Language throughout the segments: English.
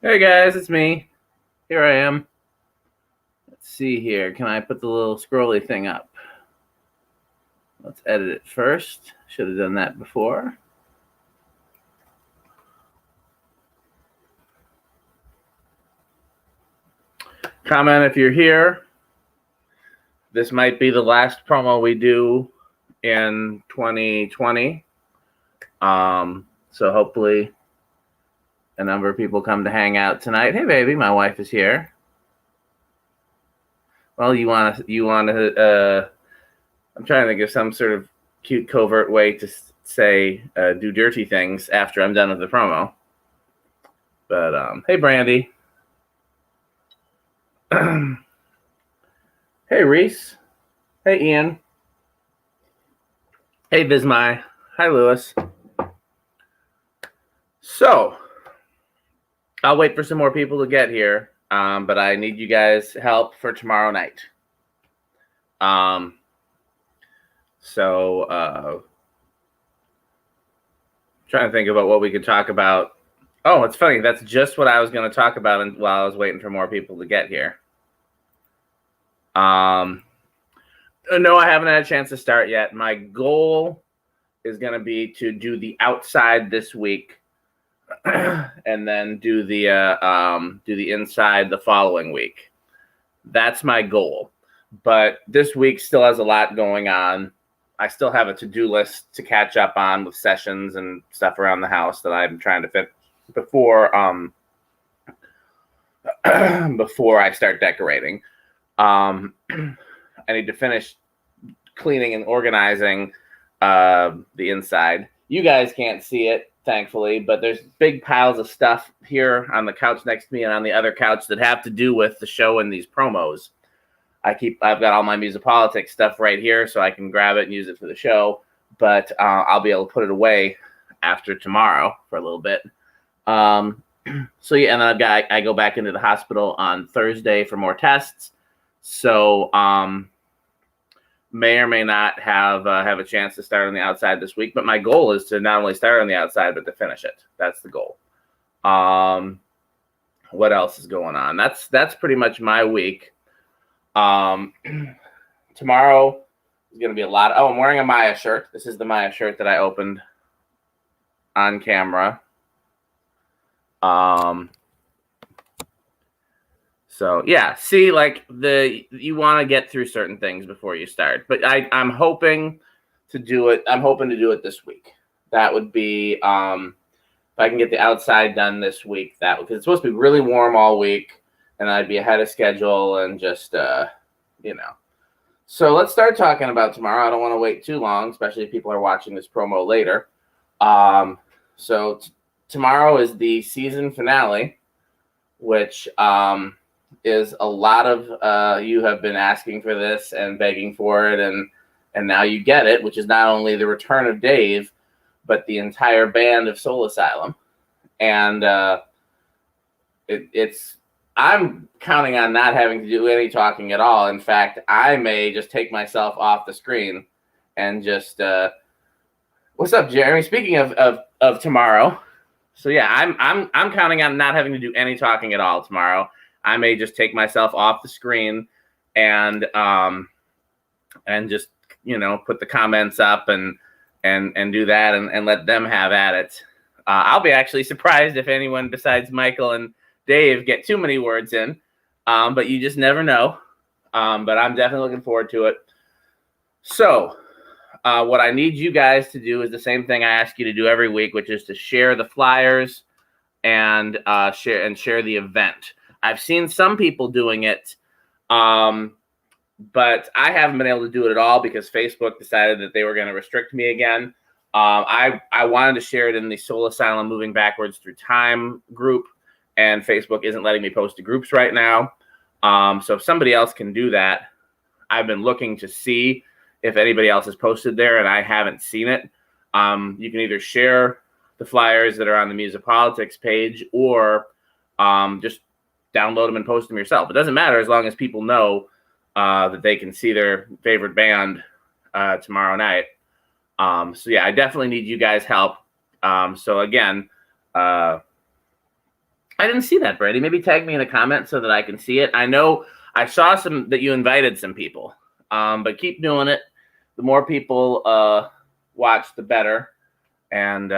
Hey guys, it's me. Here I am. Let's see here. Can I put the little scrolly thing up? Let's edit it first. Should have done that before. Comment if you're here. This might be the last promo we do in 2020. So hopefully a number of people come to hang out tonight. Hey baby, my wife is here. Well, you want to I'm trying to think of some sort of cute covert way to say do dirty things after I'm done with the promo. But hey Brandy. Hey Reese. Hey Ian. Hey Bismai. Hi Lewis. So I'll wait for some more people to get here, but I need you guys' help for tomorrow night. Trying to think about what we could talk about. Oh, it's funny. That's just what I was going to talk about while I was waiting for more people to get here. No, I haven't had a chance to start yet. My goal is going to be to do the outside this week, and then do the inside the following week. That's my goal. But this week still has a lot going on. I still have a to-do list to catch up on with sessions and stuff around the house that I'm trying to fit before I start decorating. I need to finish cleaning and organizing the inside. You guys can't see it, thankfully, but there's big piles of stuff here on the couch next to me and on the other couch that have to do with the show and these promos. I've got all my MUSiPOLiTiX stuff right here, so I can grab it and use it for the show. But I'll be able to put it away after tomorrow for a little bit. So yeah, and then I go back into the hospital on Thursday for more tests. So may or may not have a chance to start on the outside this week. But my goal is to not only start on the outside, but to finish it. That's the goal. What else is going on? That's pretty much my week. Tomorrow is going to be a lot. I'm wearing a Maya shirt. This is the Maya shirt that I opened on camera. So yeah, see, like you want to get through certain things before you start, but I'm hoping to do it. I'm hoping to do it this week. That would be, if I can get the outside done this week, because it's supposed to be really warm all week. And I'd be ahead of schedule and just, So let's start talking about tomorrow. I don't want to wait too long, especially if people are watching this promo later. So tomorrow is the season finale, which is a lot of you have been asking for this and begging for it, and now you get it, which is not only the return of Dave, but the entire band of Soul Asylum. And I'm counting on not having to do any talking at all. In fact, I may just take myself off the screen and just what's up, Jeremy? Speaking of tomorrow, so yeah, I'm counting on not having to do any talking at all tomorrow. I may just take myself off the screen and just put the comments up and do that and let them have at it. I'll be actually surprised if anyone besides Michael and Dave get too many words in, but you just never know. But I'm definitely looking forward to it. So what I need you guys to do is the same thing I ask you to do every week, which is to share the flyers and share the event. I've seen some people doing it, but I haven't been able to do it at all because Facebook decided that they were going to restrict me again. I wanted to share it in the Soul Asylum Moving Backwards Through Time group, and Facebook isn't letting me post to groups right now. So if somebody else can do that, I've been looking to see if anybody else has posted there, and I haven't seen it. You can either share the flyers that are on the MUSiPOLiTiX page or just download them and post them yourself. It doesn't matter as long as people know that they can see their favorite band tomorrow night. So yeah, I definitely need you guys' help. So again, I I didn't see that, Brady. Maybe tag me in a comment so that I can see it. I know I saw some that you invited some people, but keep doing it. The more people watch, the better. And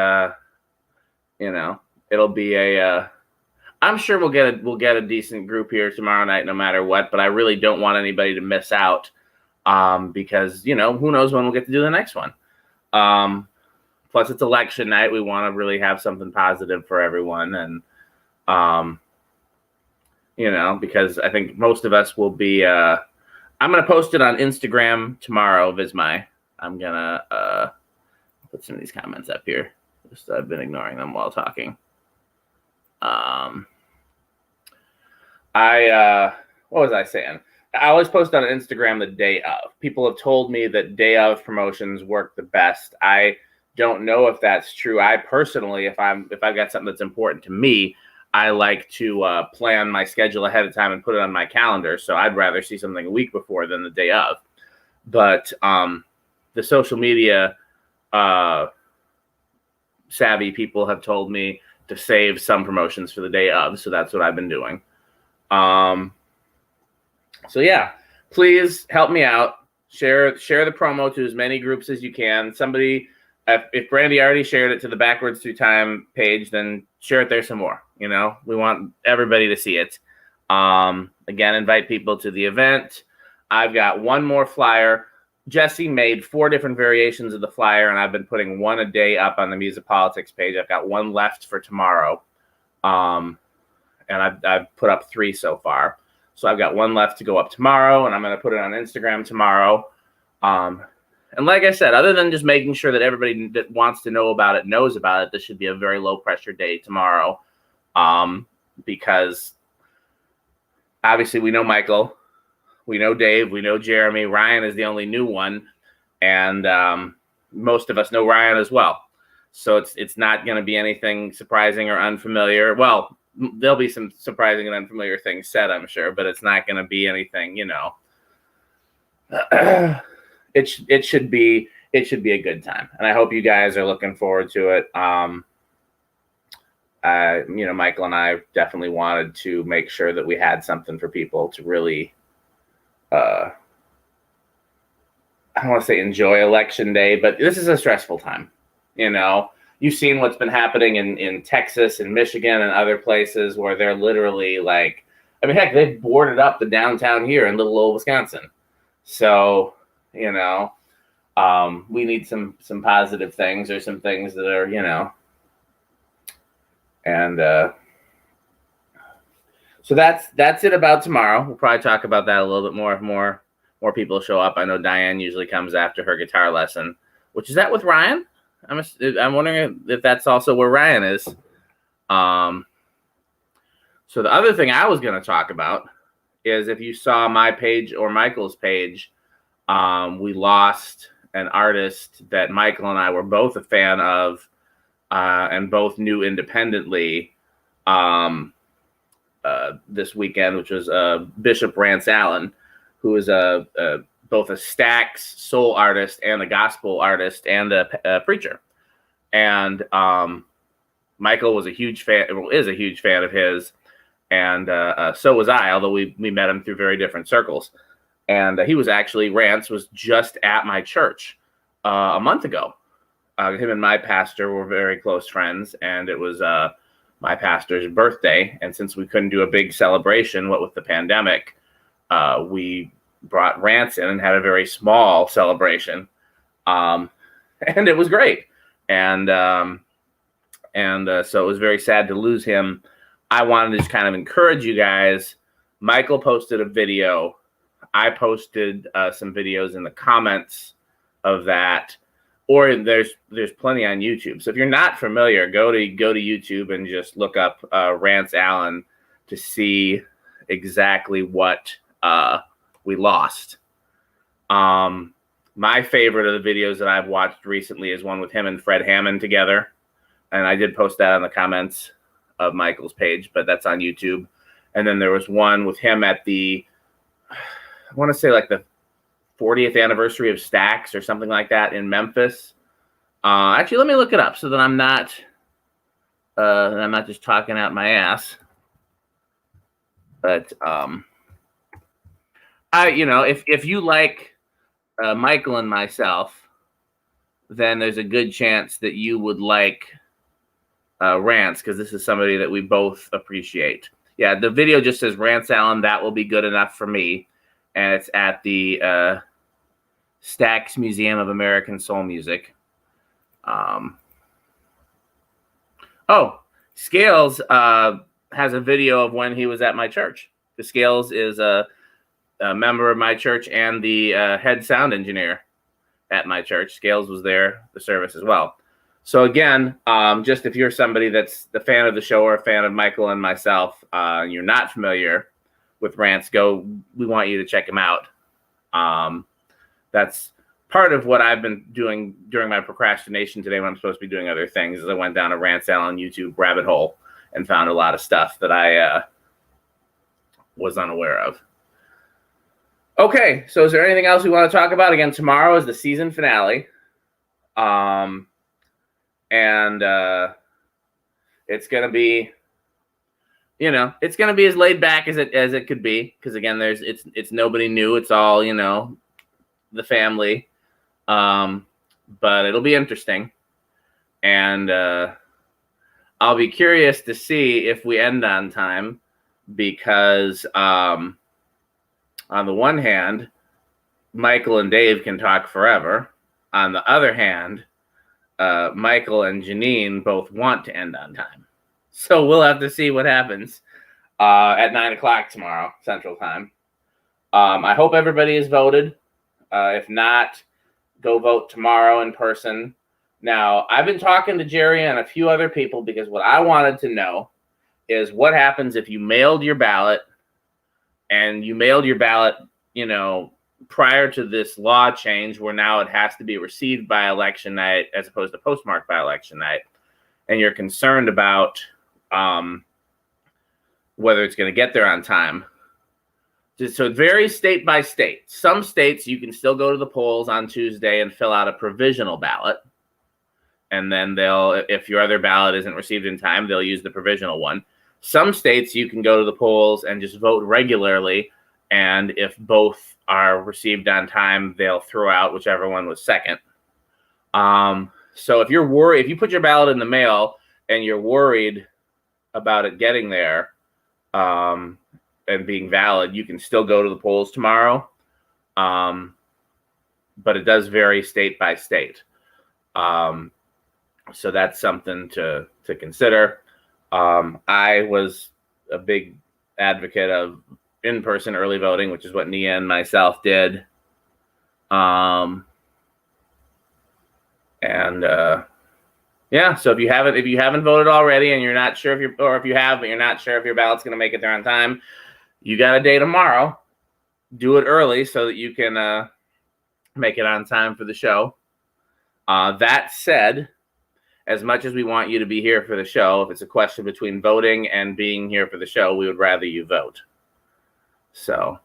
it'll be a. I'm sure we'll get a decent group here tomorrow night, no matter what. But I really don't want anybody to miss out, because who knows when we'll get to do the next one. Plus, it's election night. We want to really have something positive for everyone, and because I think most of us will be. I'm gonna post it on Instagram tomorrow. Vismy. I'm gonna put some of these comments up here. Just I've been ignoring them while talking. What was I saying? I always post on Instagram the day of. People have told me that day of promotions work the best. I don't know if that's true. I personally, if I've got something that's important to me, I like to plan my schedule ahead of time and put it on my calendar. So I'd rather see something a week before than the day of. But the social media savvy people have told me to save some promotions for the day of. So that's what I've been doing. So yeah, please help me out. Share the promo to as many groups as you can. Somebody, if Brandy already shared it to the Backwards Through Time page, then share it there some more. We want everybody to see it. Again, invite people to the event. I've got one more flyer. Jesse made 4 different variations of the flyer, and I've been putting one a day up on the MUSiPOLiTiX page. I've got one left for tomorrow. And I've put up 3 so far. So I've got one left to go up tomorrow, and I'm going to put it on Instagram tomorrow. And like I said, other than just making sure that everybody that wants to know about it knows about it, this should be a very low-pressure day tomorrow, because obviously we know Michael, we know Dave, we know Jeremy. Ryan is the only new one, and most of us know Ryan as well. So it's not going to be anything surprising or unfamiliar. Well, there'll be some surprising and unfamiliar things said, I'm sure, but it's not going to be anything, It should be a good time, and I hope you guys are looking forward to it. Michael and I definitely wanted to make sure that we had something for people to really, I don't want to say enjoy election day, but this is a stressful time. You've seen what's been happening in Texas and Michigan and other places where they're literally heck, they've boarded up the downtown here in little old Wisconsin. So, we need some positive things, or some things that are, and so that's it about tomorrow. We'll probably talk about that a little bit more if more people show up. I know Diane usually comes after her guitar lesson, which is that with Ryan. I'm wondering if that's also where Ryan is. So the other thing I was going to talk about is, if you saw my page or Michael's page, we lost an artist that Michael and I were both a fan of, and both knew independently this weekend, which was Bishop Rance Allen, who is both a Stax soul artist and a gospel artist and a preacher. And Michael was a huge fan, is a huge fan of his, and so was I, although we met him through very different circles. And Rance was just at my church a month ago. Him and my pastor were very close friends, and it was my pastor's birthday. And since we couldn't do a big celebration, what with the pandemic, we brought Rance in and had a very small celebration, and it was great. And so it was very sad to lose him. I wanted to just kind of encourage you guys. Michael posted a video. I posted some videos in the comments of that, or there's plenty on YouTube. So if you're not familiar, go to YouTube and just look up Rance Allen to see exactly what we lost. My favorite of the videos that I've watched recently is one with him and Fred Hammond together. And I did post that in the comments of Michael's page, but that's on YouTube. And then there was one with him at the, I want to say the 40th anniversary of Stax or something like that in Memphis. Actually, let me look it up so that I'm not just talking out my ass. But if you like Michael and myself, then there's a good chance that you would like Rance, because this is somebody that we both appreciate. Yeah, the video just says Rance Allen. That will be good enough for me, and it's at the Stax Museum of American Soul Music. Scales has a video of when he was at my church. The Scales is a member of my church and the head sound engineer at my church. Scales was there, the service as well. So again, just if you're somebody that's the fan of the show or a fan of Michael and myself, you're not familiar with Rance, we want you to check him out. That's part of what I've been doing during my procrastination today when I'm supposed to be doing other things, is I went down a Rance Allen YouTube rabbit hole and found a lot of stuff that I was unaware of. Okay, so is there anything else we want to talk about? Again, tomorrow is the season finale. And it's going to be, it's going to be as laid back as it could be. Because again, it's nobody new. It's all, the family. But it'll be interesting. And I'll be curious to see if we end on time, because on the one hand, Michael and Dave can talk forever. On the other hand, Michael and Janine both want to end on time. So we'll have to see what happens at 9 o'clock tomorrow, Central Time. I hope everybody has voted. If not, go vote tomorrow in person. Now, I've been talking to Jerry and a few other people, because what I wanted to know is what happens if you mailed your ballot, and you mailed your ballot, prior to this law change where now it has to be received by election night as opposed to postmarked by election night, and you're concerned about whether it's going to get there on time. So it varies state by state. Some states you can still go to the polls on Tuesday and fill out a provisional ballot, and then if your other ballot isn't received in time, they'll use the provisional one. Some states you can go to the polls and just vote regularly, and if both are received on time, they'll throw out whichever one was second. So if you're worried, if you put your ballot in the mail and you're worried about it getting there and being valid, you can still go to the polls tomorrow. But it does vary state by state. So that's something to consider. I was a big advocate of in-person early voting, which is what Nia and myself did. So if you haven't voted already and you're not sure if you have, but you're not sure if your ballot's going to make it there on time, you got a day tomorrow. Do it early so that you can make it on time for the show. That said, as much as we want you to be here for the show, if it's a question between voting and being here for the show, we would rather you vote. So,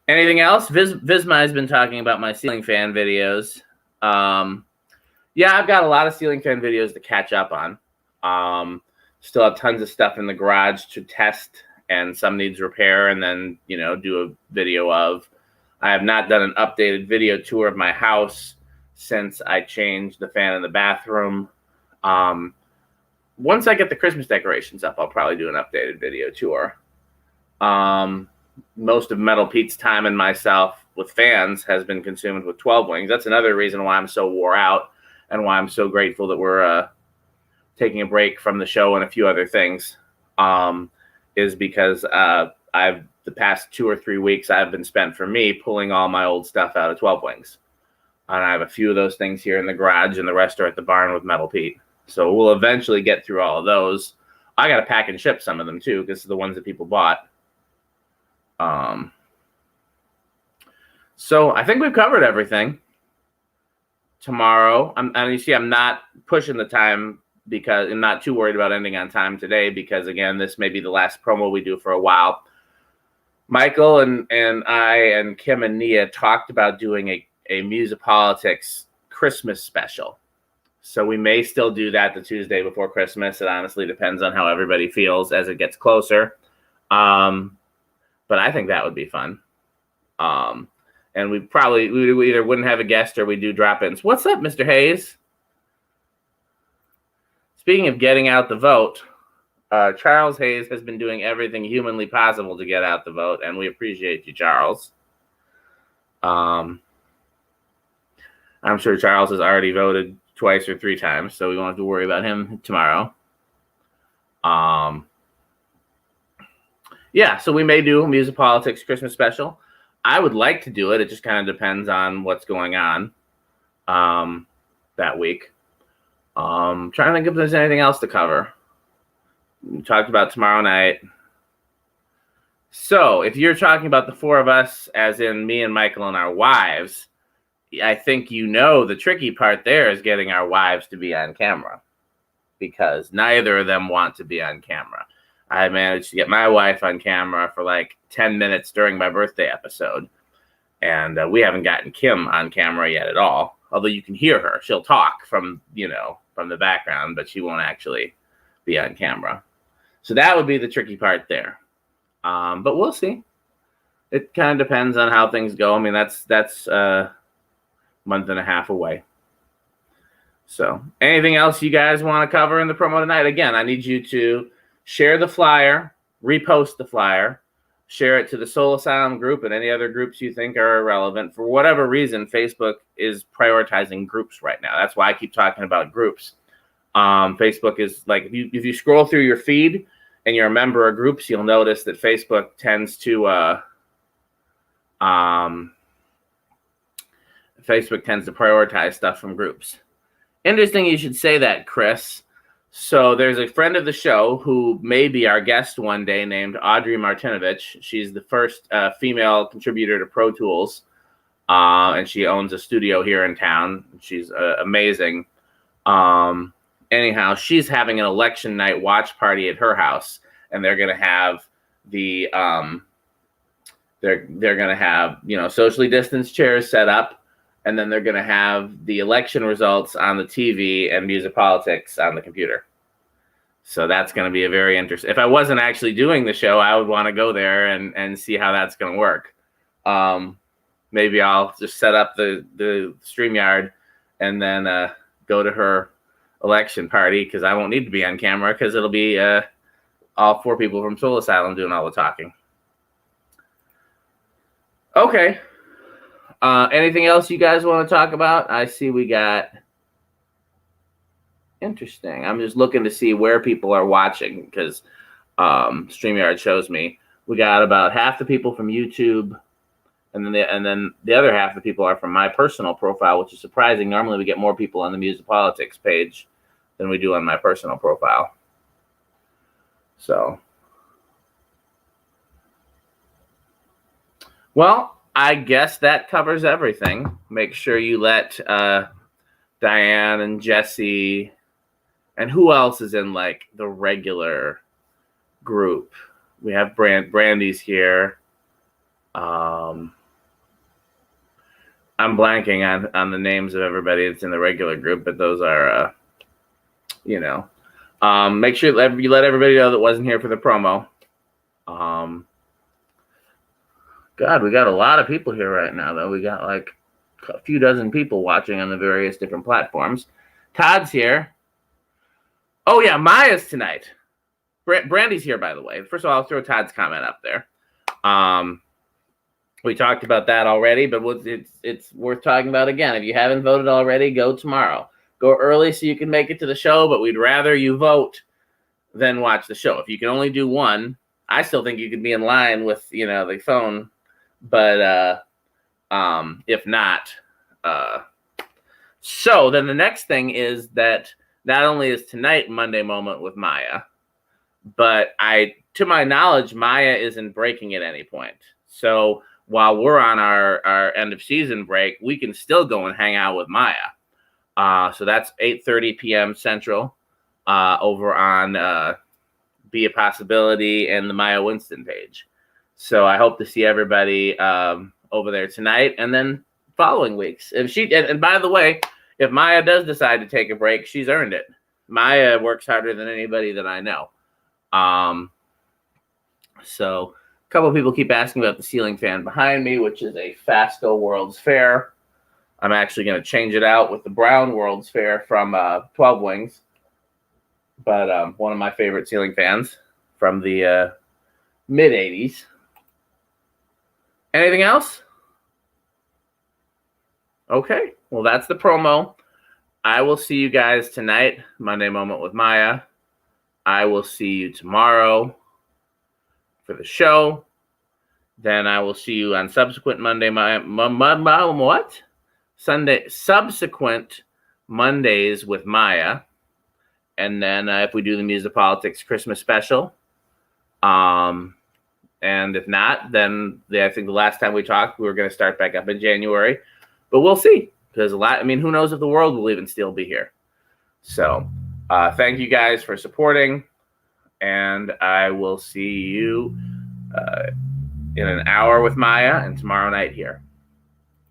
anything else? Visma has been talking about my ceiling fan videos. Yeah, I've got a lot of ceiling fan videos to catch up on. Still have tons of stuff in the garage to test, and some needs repair, and then, do a video of. I have not done an updated video tour of my house since I changed the fan in the bathroom. Once I get the Christmas decorations up, I'll probably do an updated video tour. Most of Metal Pete's time and myself with fans has been consumed with 12 wings. That's another reason why I'm so wore out and why I'm so grateful that we're taking a break from the show and a few other things, is because the past 2 or 3 weeks I've been spent for me pulling all my old stuff out of 12 wings. And I have a few of those things here in the garage, and the rest are at the barn with Metal Pete. So we'll eventually get through all of those. I got to pack and ship some of them too, because the ones that people bought. So I think we've covered everything. Tomorrow, and you see, I'm not pushing the time because I'm not too worried about ending on time today, because again, this may be the last promo we do for a while. Michael and I and Kim and Nia talked about doing a MUSiPOLiTiX Christmas special. So we may still do that the Tuesday before Christmas. It honestly depends on how everybody feels as it gets closer. But I think that would be fun. And we either wouldn't have a guest or we do drop-ins. What's up, Mr. Hayes? Speaking of getting out the vote, Charles Hayes has been doing everything humanly possible to get out the vote, and we appreciate you, Charles. I'm sure Charles has already voted twice or 3 times, so we won't have to worry about him tomorrow. Yeah, so we may do a MUSiPOLiTiX Christmas special. I would like to do it. It just kind of depends on what's going on that week. Trying to think if there's anything else to cover. We talked about tomorrow night. So if you're talking about the 4 of us, as in me and Michael and our wives, I think the tricky part there is getting our wives to be on camera, because neither of them want to be on camera. I managed to get my wife on camera for like 10 minutes during my birthday episode, and we haven't gotten Kim on camera yet at all. Although you can hear her, she'll talk from the background, but she won't actually be on camera. So that would be the tricky part there. But we'll see. It kind of depends on how things go. I mean, that's a month and a half away. So anything else you guys want to cover in the promo tonight? Again, I need you to share the flyer, repost the flyer, share it to the Soul Asylum group and any other groups you think are relevant. For whatever reason, Facebook is prioritizing groups right now. That's why I keep talking about groups. Facebook is like, if you scroll through your feed and you're a member of groups, you'll notice that Facebook tends to prioritize stuff from groups. Interesting you should say that, Chris. So there's a friend of the show who may be our guest one day named Audrey Martinovich. She's the first female contributor to Pro Tools, and she owns a studio here in town. She's amazing. Anyhow, she's having an election night watch party at her house, and they're going to have the they're going to have socially distanced chairs set up. And then they're going to have the election results on the TV and MUSiPOLiTiX on the computer. So that's going to be a very interesting. If I wasn't actually doing the show, I would want to go there and see how that's going to work. Maybe I'll just set up the StreamYard and then go to her election party, because I won't need to be on camera, because it'll be all 4 people from Soul Asylum doing all the talking. Okay. Anything else you guys want to talk about? I see we got... Interesting. I'm just looking to see where people are watching, because StreamYard shows me we got about half the people from YouTube, and then the other half of the people are from my personal profile, which is surprising. Normally we get more people on the MUSiPOLiTiX page than we do on my personal profile. So, well, I guess that covers everything. Make sure you let Diane and Jesse, and who else is in like the regular group? We have Brandy's here. I'm blanking on the names of everybody that's in the regular group, but those are make sure you let everybody know that wasn't here for the promo. God, we got a lot of people here right now, though. We got like a few dozen people watching on the various different platforms. Todd's here. Oh, yeah, Maya's tonight. Brandy's here, by the way. First of all, I'll throw Todd's comment up there. We talked about that already, but it's worth talking about again. If you haven't voted already, go tomorrow. Go early so you can make it to the show, but we'd rather you vote than watch the show. If you can only do one, I still think you could be in line with, the phone. But if not, so then the next thing is that not only is tonight Monday Moment with Maya, but to my knowledge, Maya isn't breaking at any point. So while we're on our end of season break, we can still go and hang out with Maya. So that's 8:30 p.m. Central over on Be a Possibility and the Maya Winston page. So I hope to see everybody over there tonight and then following weeks. And by the way, if Maya does decide to take a break, she's earned it. Maya works harder than anybody that I know. So a couple of people keep asking about the ceiling fan behind me, which is a Fasco World's Fair. I'm actually going to change it out with the Brown World's Fair from 12 Wings. But one of my favorite ceiling fans from the mid-'80s. Anything else? Okay, well, that's the promo. I will see you guys tonight, Monday Moment with Maya. I will see you tomorrow for the show. Then I will see you on subsequent subsequent Mondays with Maya. And then if we do the MUSiPOLiTiX Christmas special, and if not, then I think the last time we talked, we were going to start back up in January. But we'll see, because who knows if the world will even still be here. So thank you guys for supporting, and I will see you in an hour with Maya and tomorrow night here.